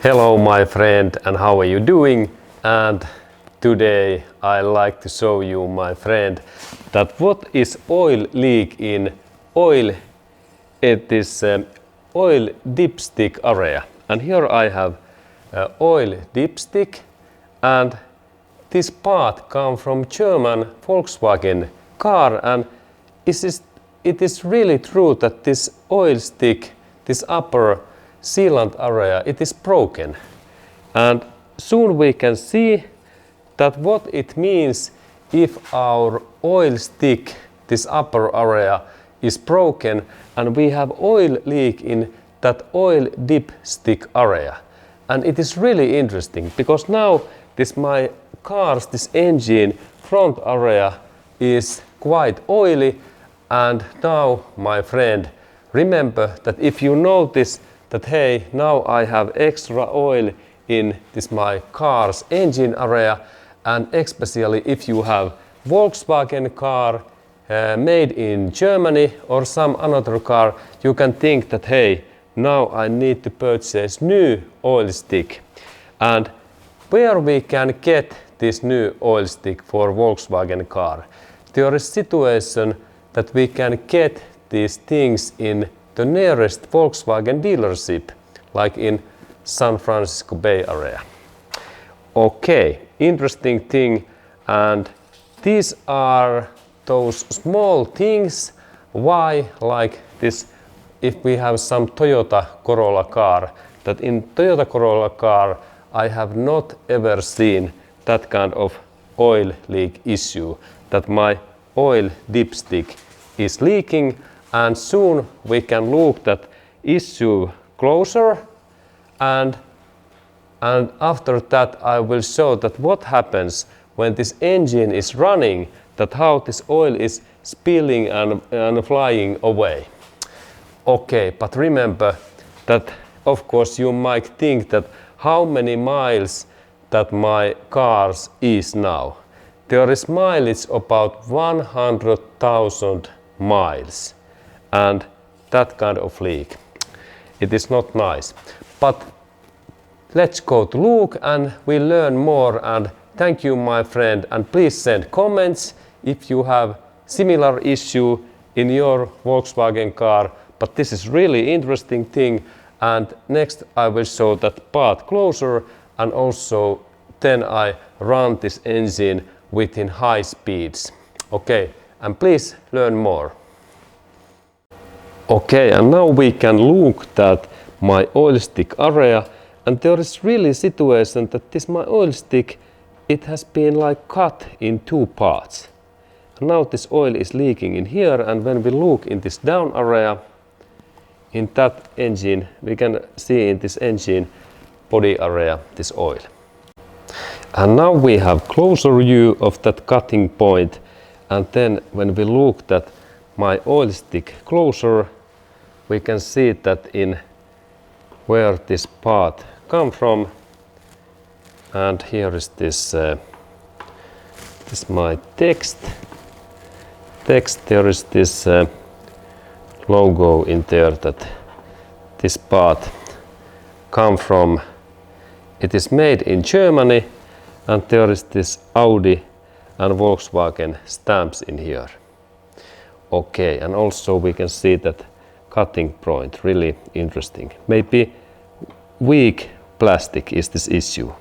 Hello my friend, and how are you doing? And today I like to show you, my friend, that what is oil leak in oil. It is oil dipstick area, and here I have oil dipstick, and this part comes from German Volkswagen car, and it is really true that this oil stick, this upper sealant area, it is broken. And soon we can see that what it means if our oil stick, this upper area, is broken and we have oil leak in that oil dipstick area. And it is really interesting because now this my car's, this engine front area is quite oily, and now my friend, remember that if you notice that hey, now I have extra oil in this my car's engine area, and especially if you have Volkswagen car made in Germany or some another car, you can think that hey, now I need to purchase new oil stick. And where we can get this new oil stick for Volkswagen car? There is situation that we can get these things in the nearest Volkswagen dealership, like in San Francisco Bay Area. Okay, interesting thing, and these are those small things. Why, like this, if we have some Toyota Corolla car, that in Toyota Corolla car I have not ever seen that kind of oil leak issue, that my oil dipstick is leaking. And soon we can look that issue closer, and after that I will show that what happens when this engine is running, that how this oil is spilling and flying away. Okay, but remember that of course you might think that how many miles that my cars is now. There is mileage about 100,000 miles. And that kind of leak, it is not nice. But let's go to look and we learn more. And thank you, my friend, and please send comments if you have similar issue in your Volkswagen car. But this is really interesting thing, and next I will show that part closer, and also then I run this engine within high speeds. Okay, and please learn more. Okay, and now we can look at my oil stick area, and there is really situation that this my oil stick, it has been like cut in two parts. And now this oil is leaking in here, and when we look in this down area, in that engine, we can see in this engine body area this oil. And now we have closer view of that cutting point, and then when we look at my oil stick closer, we can see that in where this part come from, and here is this my text. There is this logo in there that this part come from. It is made in Germany, and there is this Audi and Volkswagen stamps in here. Okay, and also we can see that cutting point, really interesting. Maybe weak plastic is this issue.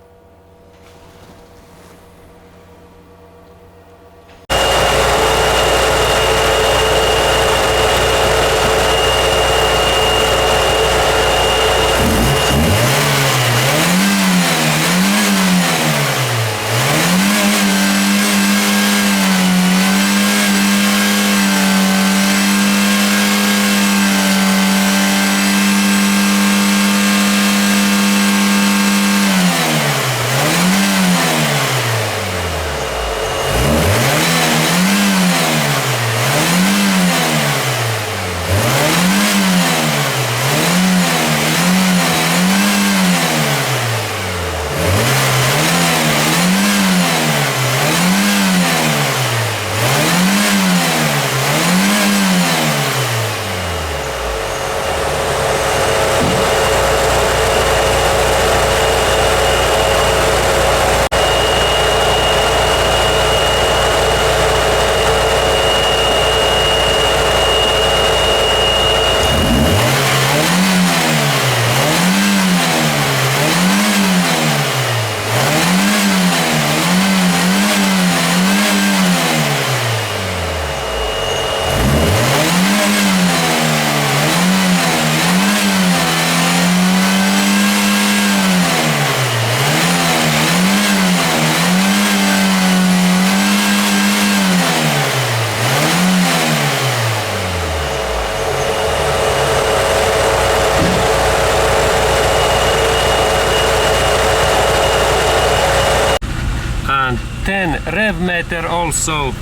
12 meter also